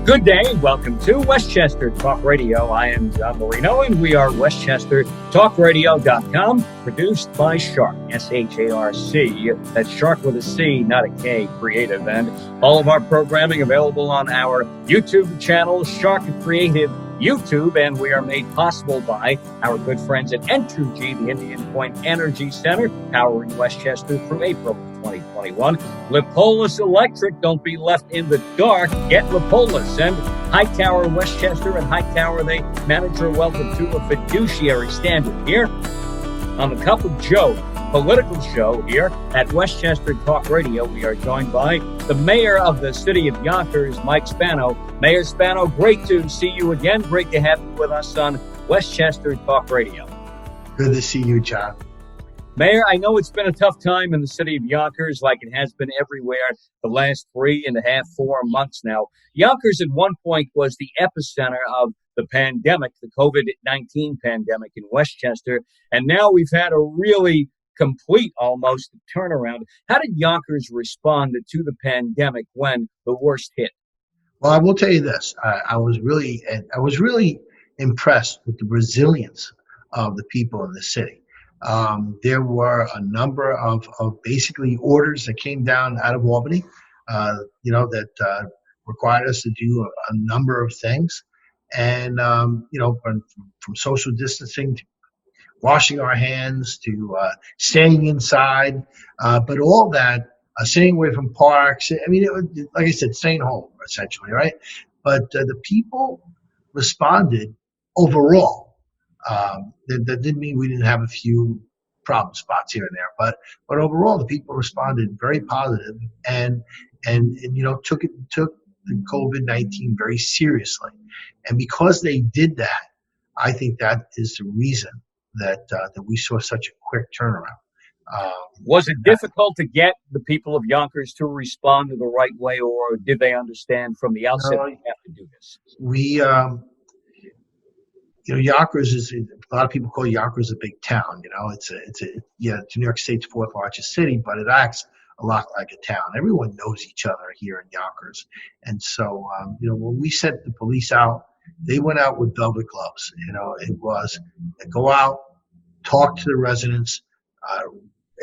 Good day. Welcome to Westchester Talk Radio. I am John Marino, and we are WestchesterTalkRadio.com, produced by Shark, S-H-A-R-C. That's Shark with a C, not a K, creative. And all of our programming available on our YouTube channel, Shark Creative YouTube, and we are made possible by our good friends at Entergy, the Indian Point Energy Center, powering Westchester through April 2021. Lipolis Electric, don't be left in the dark. Get Lipolis. And Hightower Westchester and Hightower, they manage your wealth to a fiduciary standard. Here on the Cup of Joe political show here at Westchester Talk Radio, we are joined by the mayor of the city of Yonkers, Mike Spano. Mayor Spano, great to see you again. Great to have you with us on Westchester Talk Radio. Good to see you, John. Mayor, I know it's been a tough time in the city of Yonkers, like it has been everywhere the last 3.5, 4 months now. Yonkers at one point was the epicenter of the pandemic, the COVID-19 pandemic in Westchester, and now we've had a really complete almost turnaround. How did Yonkers respond to the pandemic when the worst hit? Well, I will tell you this: I was really impressed with the resilience of the people in the city. There were a number of basically orders that came down out of Albany, that required us to do a number of things, and from social distancing to washing our hands to staying inside, but all that, staying away from parks. I mean, it was, like I said, staying home essentially, right? But the people responded overall. That didn't mean we didn't have a few problem spots here and there, but overall the people responded very positive and took the COVID-19 very seriously. And because they did that, I think that is the reason that we saw such a quick turnaround. Was it difficult to get the people of Yonkers to respond to the right way, or did they understand from the outset they have to do this? We, Yonkers is, a lot of people call Yonkers a big town. It's New York State's fourth largest city, but it acts a lot like a town. Everyone knows each other here in Yonkers, and so when we sent the police out, they went out with velvet gloves. It was go out, talk to the residents,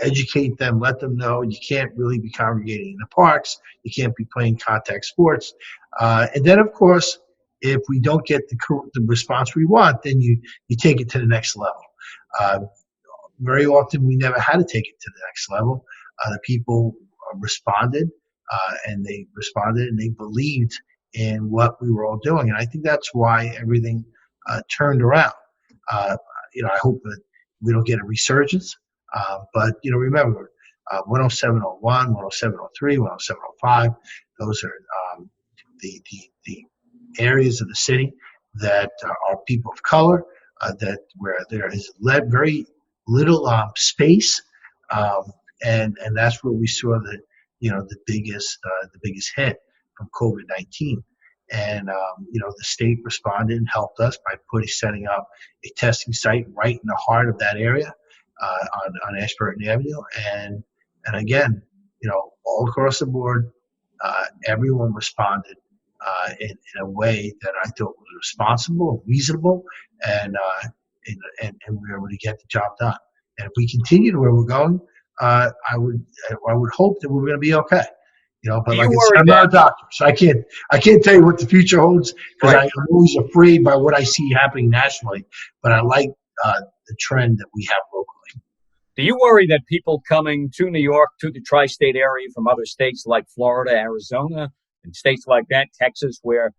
educate them, let them know you can't really be congregating in the parks, you can't be playing contact sports, and then of course, if we don't get the response we want, then you take it to the next level. Very often, we never had to take it to the next level. The people responded, and they believed in what we were all doing. And I think that's why everything turned around. I hope that we don't get a resurgence. But remember, 10701, 10703, 10705, those are the areas of the city that are people of color, that where there is very little space, and that's where we saw the biggest hit from COVID-19. And the state responded and helped us by setting up a testing site right in the heart of that area, on Ashburton Avenue, and again, all across the board, everyone responded in a way that I thought was responsible, reasonable, and we were able to get the job done. And if we continue to where we're going, I would hope that we're going to be okay. But like I said, I'm not a doctor, so I can't tell you what the future holds, because I'm always afraid by what I see happening nationally. But I like the trend that we have locally. Do you worry that people coming to New York, to the tri-state area from other states like Florida, Arizona, and states like that, Texas, where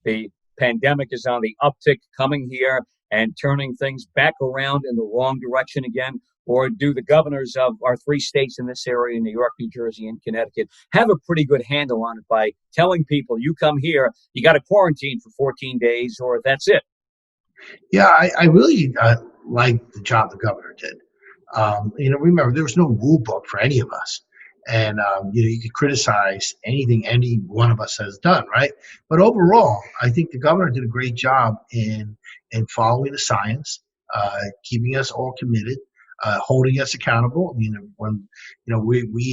the pandemic is on the uptick, coming here and turning things back around in the wrong direction again? Or do the governors of our 3 states in this area, New York, New Jersey, and Connecticut, have a pretty good handle on it by telling people, you come here, you got to quarantine for 14 days, or that's it? Yeah, I really like the job the governor did. Remember, there was no rule book for any of us. And, you could criticize anything any one of us has done, right? But overall, I think the governor did a great job in following the science, keeping us all committed, holding us accountable. We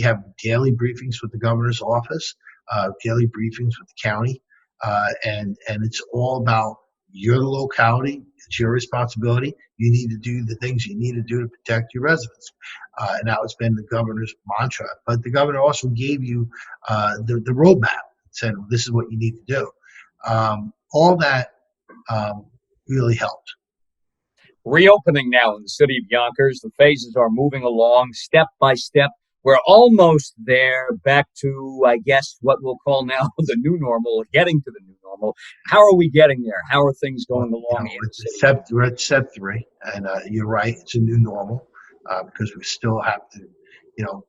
have daily briefings with the governor's office, daily briefings with the county, and it's all about your locality. It's your responsibility. You need to do the things you need to do to protect your residents. And that has been the governor's mantra. But the governor also gave you the roadmap, said, well, this is what you need to do. All that really helped. Reopening now in the city of Yonkers. The phases are moving along step by step. We're almost there, back to, I guess, what we'll call now the new normal, getting to the new normal. How are we getting there? How are things going along in the city? We're at step 3, and you're right, it's a new normal because we still have to, you know,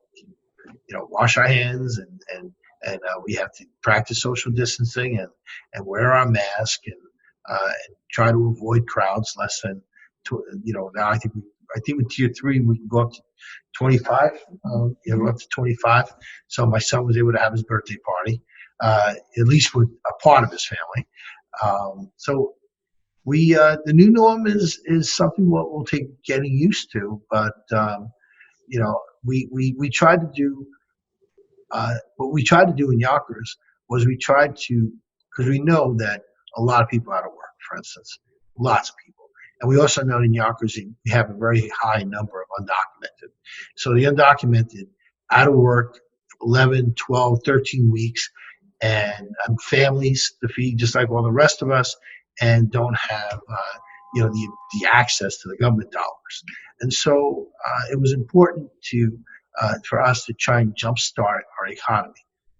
wash our hands and we have to practice social distancing and wear our mask and try to avoid crowds less than, now I think with tier 3 we can go up to 25. We're up to 25. So my son was able to have his birthday party, at least with a part of his family. So we the new norm is something what we'll take getting used to, but we tried to do what we tried to do in Yonkers was we tried to, because we know that a lot of people are out of work, for instance, lots of people. And we also know in Yonkers we have a very high number of undocumented. So the undocumented out of work 11, 12, 13 weeks and families to feed just like all the rest of us and don't have the access to the government dollars. And so it was important for us to try and jumpstart our economy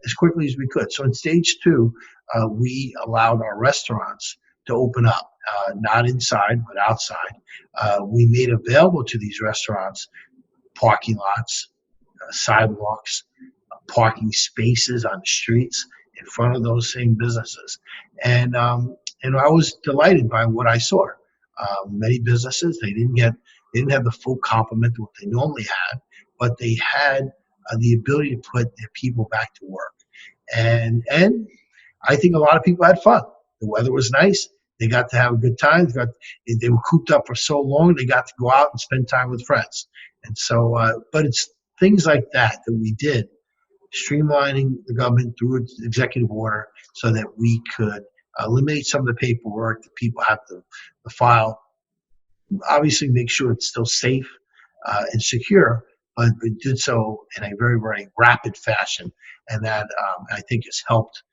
as quickly as we could. So in stage 2, we allowed our restaurants to open up, not inside, but outside. We made available to these restaurants parking lots, sidewalks, parking spaces on the streets in front of those same businesses. And I was delighted by what I saw. Many businesses, they didn't have the full complement of what they normally had, but they had the ability to put their people back to work. And I think a lot of people had fun. The weather was nice. They got to have a good time. They were cooped up for so long, they got to go out and spend time with friends. And so, but it's things like that we did, streamlining the government through its executive order so that we could eliminate some of the paperwork that people have to file. Obviously, make sure it's still safe and secure, but we did so in a very, very rapid fashion. And that, I think, has helped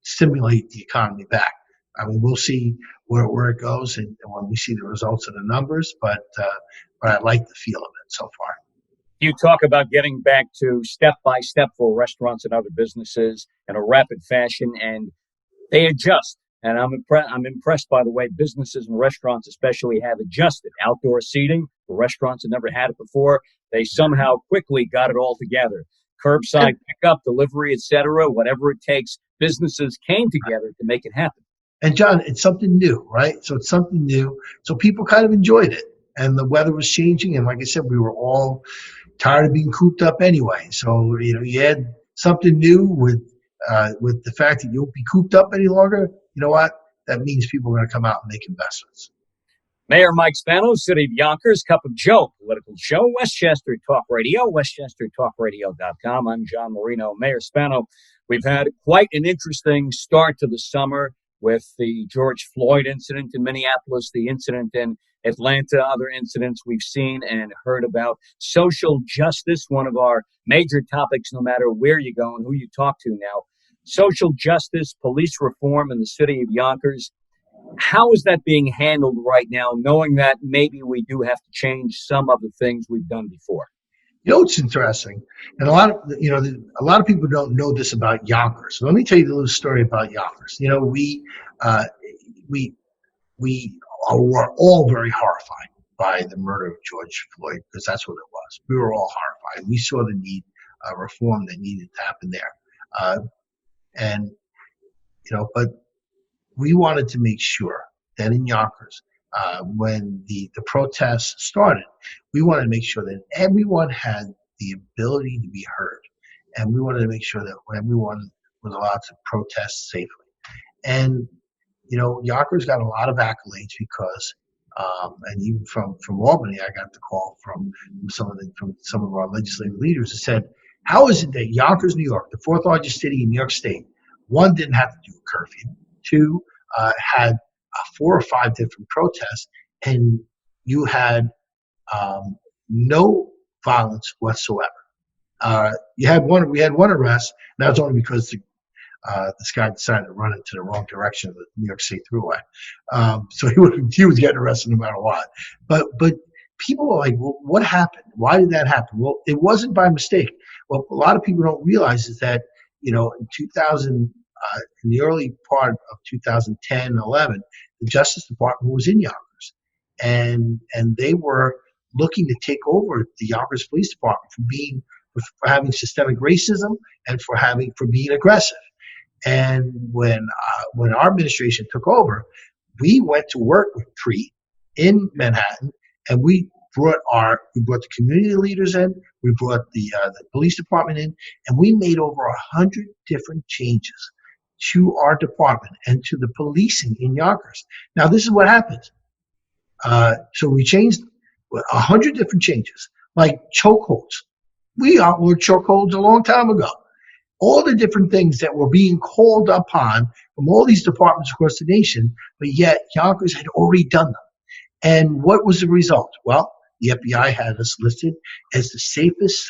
stimulate the economy back. I mean, we'll see where it goes and when we see the results of the numbers, but I like the feel of it so far. You talk about getting back to step by step for restaurants and other businesses in a rapid fashion, and they adjust. And I'm impressed by the way businesses and restaurants especially have adjusted. Outdoor seating for restaurants that never had it before, they somehow quickly got it all together. Curbside pickup, delivery, etc., whatever it takes, businesses came together to make it happen. And John, it's something new, right? So it's something new. So people kind of enjoyed it. And the weather was changing. And like I said, we were all tired of being cooped up anyway. So, you had something new with the fact that you won't be cooped up any longer. You know what? That means people are going to come out and make investments. Mayor Mike Spano, City of Yonkers, Cup of Joe, political show, Westchester Talk Radio, westchestertalkradio.com. I'm John Marino. Mayor Spano, we've had quite an interesting start to the summer with the George Floyd incident in Minneapolis, the incident in Atlanta, other incidents we've seen and heard about. Social justice, one of our major topics, no matter where you go and who you talk to now. Social justice, police reform in the city of Yonkers. How is that being handled right now, knowing that maybe we do have to change some of the things we've done before? It's interesting, and a lot of people don't know this about Yonkers. So let me tell you a little story about Yonkers. We were all very horrified by the murder of George Floyd because that's what it was. We were all horrified. We saw the need reform that needed to happen there, but we wanted to make sure that in Yonkers, when the protests started, we wanted to make sure that everyone had the ability to be heard. And we wanted to make sure that everyone was allowed to protest safely. And, Yonkers got a lot of accolades because, and even from Albany, I got the call from some of our legislative leaders that said, how is it that Yonkers, New York, the 4th largest city in New York State, One, didn't have to do a curfew. Two, had 4 or 5 different protests, and you had no violence whatsoever. You had one. We had one arrest, and that was only because this guy decided to run into the wrong direction of the New York State Thruway. So he was getting arrested no matter what. But people are like, well, what happened? Why did that happen? Well, it wasn't by mistake. What a lot of people don't realize is that in 2000, in the early part of 2010 and 11, the Justice Department was in Yonkers, and they were looking to take over the Yonkers Police Department for having systemic racism and for being aggressive. And when our administration took over, we went to work with Preet in Manhattan, and we brought the community leaders in, we brought the police department in, and we made over 100 different changes to our department and to the policing in Yonkers. Now, this is what happens. So we changed 100 different changes, like chokeholds. We outlawed chokeholds a long time ago. All the different things that were being called upon from all these departments across the nation, but yet Yonkers had already done them. And what was the result? Well, the FBI had us listed as the safest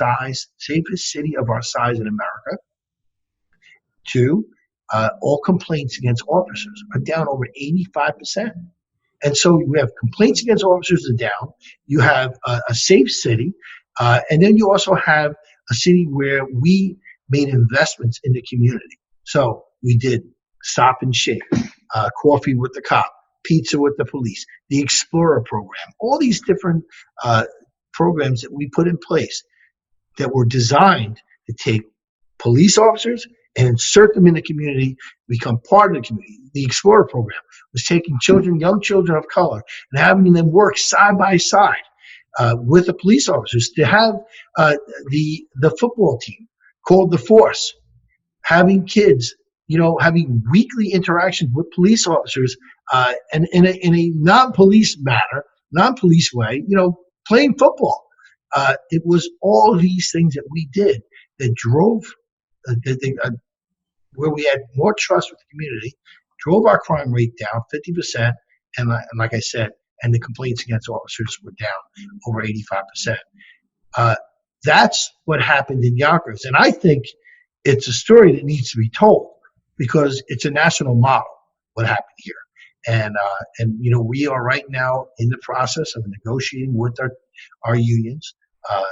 city of our size in America. Two, all complaints against officers are down over 85%. And so you have complaints against officers are down. You have a safe city. And then you also have a city where we made investments in the community. So we did Stop and Shake, Coffee with the Cop, Pizza with the Police, the Explorer program, all these different programs that we put in place that were designed to take police officers and insert them in the community, become part of the community. The Explorer program was taking young children of color, and having them work side by side with the police officers to have the football team called the Force, having kids, having weekly interactions with police officers, and in a non-police manner, non-police way, playing football. It was all these things that we did that drove, where we had more trust with the community, drove our crime rate down 50%, and like I said, and the complaints against officers were down over 85%. That's what happened in Yonkers, and I think it's a story that needs to be told because it's a national model. What happened here, and we are right now in the process of negotiating with our unions. A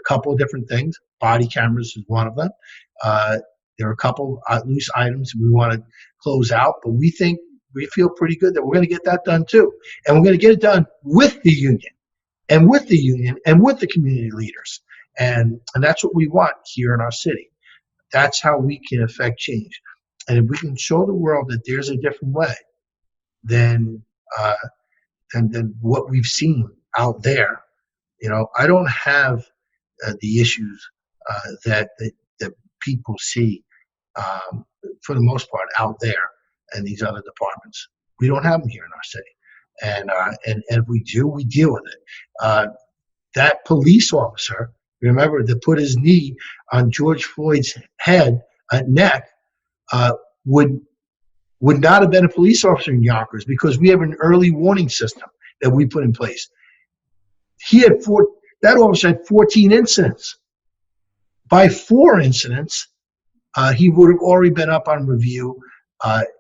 couple of different things. Body cameras is one of them. There are a couple loose items we want to close out, but we feel pretty good that we're going to get that done too, and we're going to get it done with the union, and with the community leaders. And that's what we want here in our city. That's how we can affect change. And if we can show the world that there's a different way than what we've seen out there, I don't have the issues that people see for the most part out there in these other departments. We don't have them here in our city. And if we do, we deal with it. That police officer, remember, to put his knee on George Floyd's neck, would not have been a police officer in Yonkers because we have an early warning system that we put in place. That officer had 14 incidents. By 4 incidents, he would have already been up on review.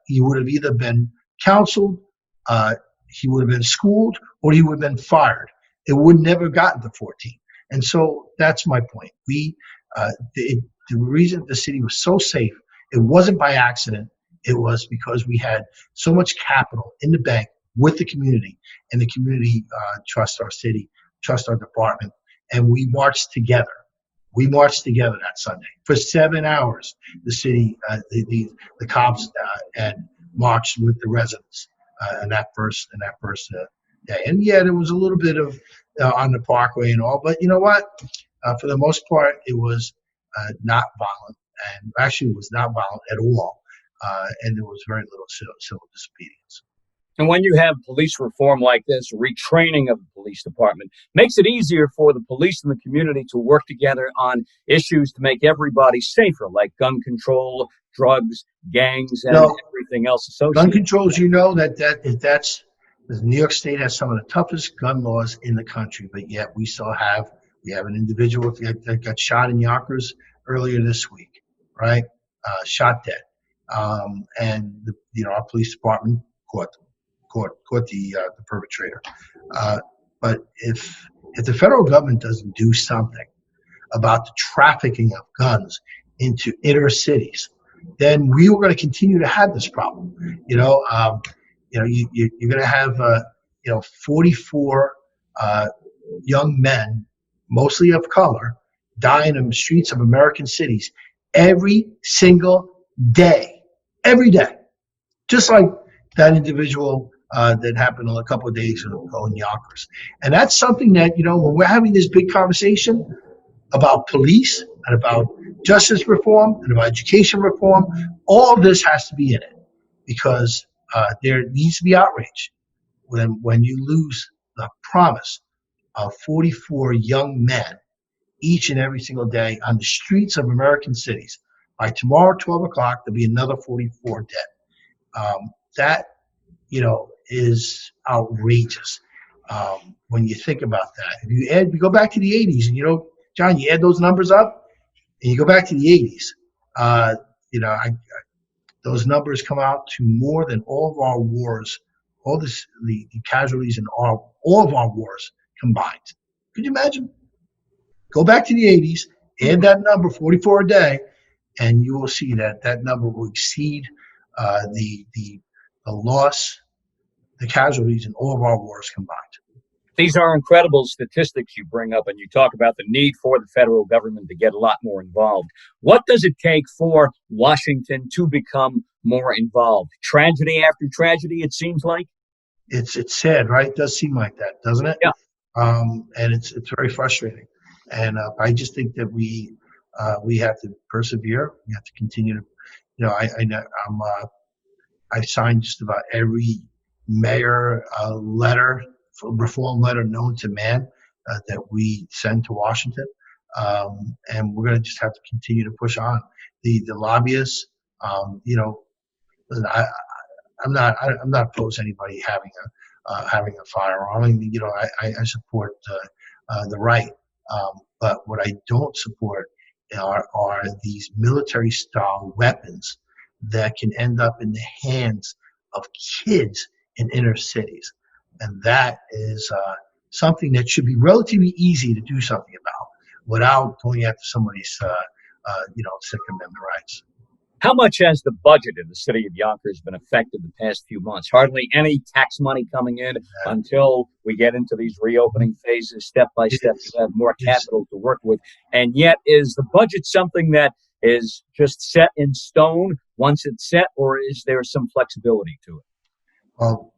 He would have either been counseled, he would have been schooled, or he would have been fired. It would never have gotten to 14. And so that's my point. The reason the city was so safe, it wasn't by accident. It was because we had so much capital in the bank with the community, and the community trust our city, trust our department, and we marched together. We marched together that Sunday for 7 hours. The city, the cops, had marched with the residents in that first day. And yeah, there was a little bit of on the Parkway and all, but you know what? For the most part, it was not violent, and actually, it was not violent at all. And there was very little civil disobedience. And when you have police reform like this, retraining of the police department makes it easier for the police and the community to work together on issues to make everybody safer, like gun control, drugs, gangs, and No, everything else gun associated. controls, that's New York State has some of the toughest gun laws in the country, but yet we have an individual that got shot in Yonkers earlier this week, right? Shot dead, and our police department caught the perpetrator. Uh, but if the federal government doesn't do something about the trafficking of guns into inner cities, then we are going to continue to have this problem. You're going to have 44 young men, mostly of color, dying in the streets of American cities every single day, every day, just like that individual that happened a couple of days ago in Yonkers. And that's something that, when we're having this big conversation about police and about justice reform and about education reform, all of this has to be in it because there needs to be outrage when you lose the promise of 44 young men each and every single day on the streets of American cities. By tomorrow, 12 o'clock, there'll be another 44 dead. That is outrageous when you think about that. If you go back to the 80s, and John, you add those numbers up, and you go back to the 80s, those numbers come out to more than all of our wars, the casualties in all of our wars combined. Could you imagine? Go back to the 80s, add that number, 44 a day, and you will see that number will exceed the loss, the casualties in all of our wars combined. These are incredible statistics you bring up, and you talk about the need for the federal government to get a lot more involved. What does it take for Washington to become more involved? Tragedy after tragedy, it seems like? It's sad, right? It does seem like that, doesn't it? Yeah. And it's very frustrating. And I just think that we have to persevere. We have to continue to, I signed just about every mayor reform letter known to man that we send to Washington, and we're going to just have to continue to push on. The lobbyists, listen, I'm not opposed to anybody having a firearm. I mean, I support the right, but what I don't support are these military style weapons that can end up in the hands of kids in inner cities. And that is something that should be relatively easy to do something about without going after somebody's, Second Amendment rights. How much has the budget in the city of Yonkers been affected the past few months? Hardly any tax money coming in until we get into these reopening phases, step by step, to have more capital to work with. And yet, is the budget something that is just set in stone once it's set, or is there some flexibility to it? Well,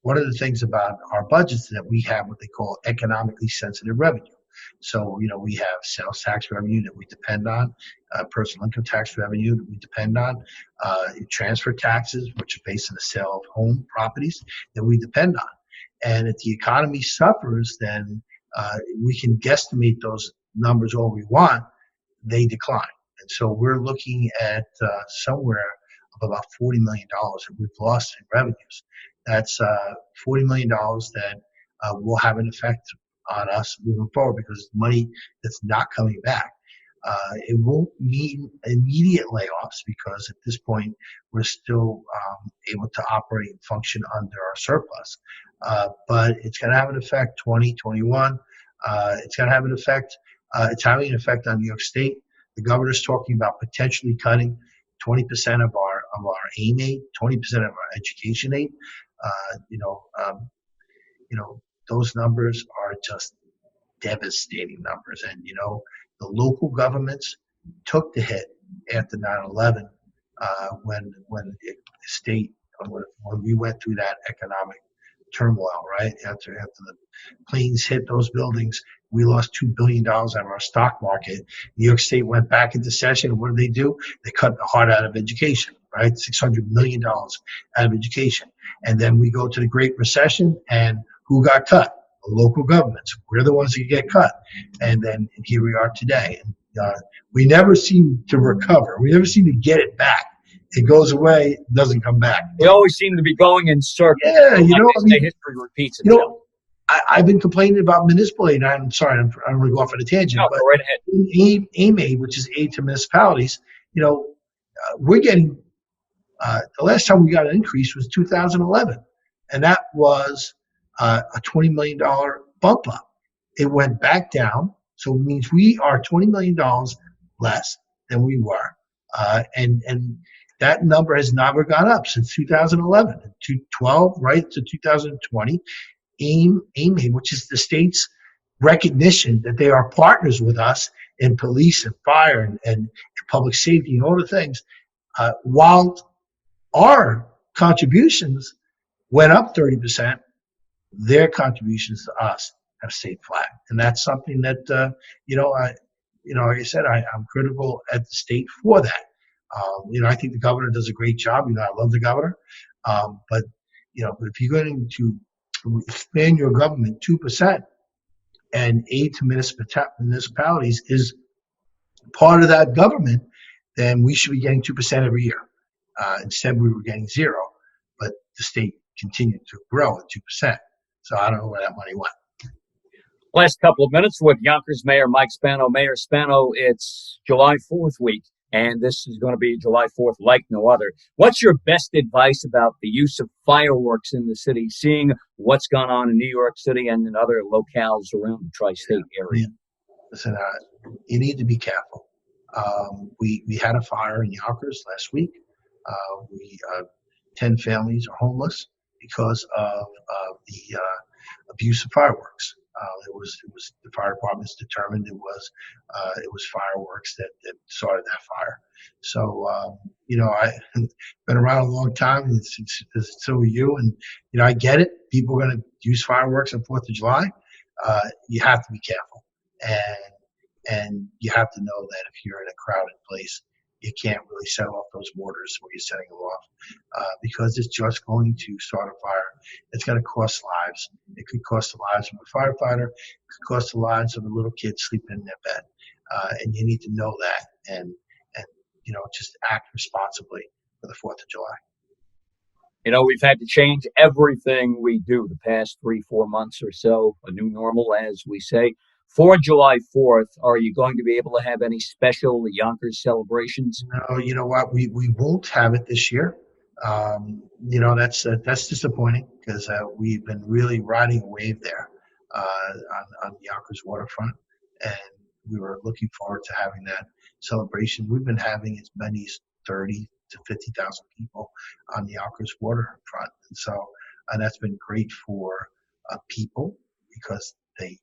one of the things about our budgets is that we have what they call economically sensitive revenue. So, we have sales tax revenue that we depend on, personal income tax revenue that we depend on, transfer taxes, which are based on the sale of home properties that we depend on. And if the economy suffers, then we can guesstimate those numbers all we want, they decline. And so we're looking at somewhere of about $40 million that we've lost in revenues. That's $40 million that will have an effect on us moving forward because money that's not coming back. It won't mean immediate layoffs because at this point we're still able to operate and function under our surplus. But it's going to have an effect 2021. It's going to have an effect. It's having an effect on New York State. The governor's talking about potentially cutting 20% of our AIM aid, 20% of our education aid. Those numbers are just devastating numbers. And, the local governments took the hit after 9/11 when we went through that economic turmoil, right? After the planes hit those buildings, we lost $2 billion out of our stock market. New York State went back into session. What did they do? They cut the heart out of education, right? $600 million out of education. And then we go to the Great Recession, and who got cut? The local governments. We're the ones that get cut. And then here we are today. And, we never seem to recover. We never seem to get it back. It goes away, doesn't come back. We always seem to be going in circles. Yeah, history repeats itself. I've been complaining about municipal aid. I'm sorry, I'm going to go off on a tangent. No, but go right ahead. aid, which is aid to municipalities, we're getting, the last time we got an increase was 2011. And that was a $20 million bump up. It went back down. So it means we are $20 million less than we were. And that number has never gone up since 2011. 2012, right to 2020. AIM, which is the state's recognition that they are partners with us in police and fire and public safety and all the things, while our contributions went up 30%, their contributions to us have stayed flat. And that's something that, like I said, I'm critical at the state for that. I think the governor does a great job. I love the governor. But if you're going to expand your government 2%, and aid to municipalities is part of that government, then we should be getting 2% every year. Instead, we were getting 0, but the state continued to grow at 2%. So I don't know where that money went. Last couple of minutes with Yonkers Mayor Mike Spano. Mayor Spano, it's July 4th week, and this is going to be July 4th like no other. What's your best advice about the use of fireworks in the city, seeing what's gone on in New York City and in other locales around the tri-state area? Listen, you need to be careful. We had a fire in Yonkers last week. 10 families are homeless because of the abuse of fireworks. It was the fire department's determined it was fireworks that started that fire. So I've been around a long time, and so are you. And I get it. People are going to use fireworks on 4th of July. You have to be careful, and you have to know that if you're in a crowded place, you can't really set off those mortars where you're setting them off, because it's just going to start a fire. It's going to cost lives. It could cost the lives of a firefighter. It could cost the lives of a little kid sleeping in their bed. And you need to know that and just act responsibly for the 4th of July. We've had to change everything we do the past 3-4 months or so, a new normal, as we say. For July 4th, are you going to be able to have any special Yonkers celebrations? No, you know what? We won't have it this year. That's disappointing, because we've been really riding a wave there on the Yonkers waterfront, and we were looking forward to having that celebration. We've been having as many as 30 to 50,000 people on the Yonkers waterfront, and that's been great for people because they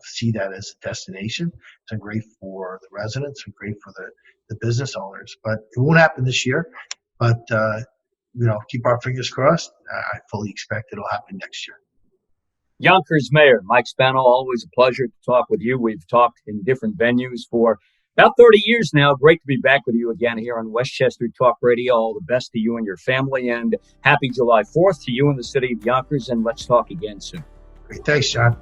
see that as a destination. It's been great for the residents and great for the business owners. But it won't happen this year. But keep our fingers crossed. I fully expect it'll happen next year. Yonkers Mayor Mike Spano, always a pleasure to talk with you. We've talked in different venues for about 30 years now. Great to be back with you again here on Westchester Talk Radio. All the best to you and your family, and happy July 4th to you in the city of Yonkers, and let's talk again soon. Great. Thanks, John.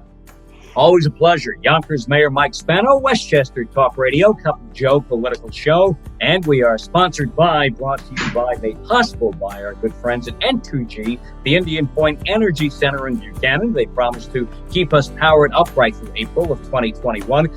Always a pleasure. Yonkers Mayor Mike Spano, Westchester Talk Radio, Cup of Joe political show. And we are sponsored by, brought to you by, made possible by our good friends at N2G, the Indian Point Energy Center in Buchanan. They promised to keep us powered up right through April of 2021.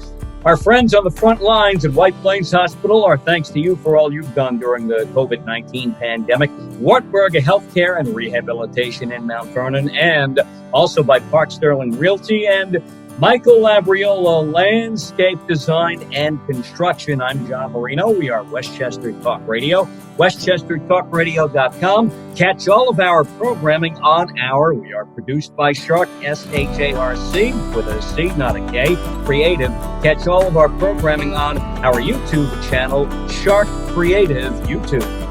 Our friends on the front lines at White Plains Hospital, our thanks to you for all you've done during the COVID-19 pandemic. Wartburg Healthcare and Rehabilitation in Mount Vernon, and also by Park Sterling Realty and Michael Labriola Landscape Design and Construction. I'm John Marino. We are Westchester Talk Radio, westchestertalkradio.com. Catch all of our programming on we are produced by Shark, S-H-A-R-C, with a C, not a K, Creative. Catch all of our programming on our YouTube channel, Shark Creative YouTube.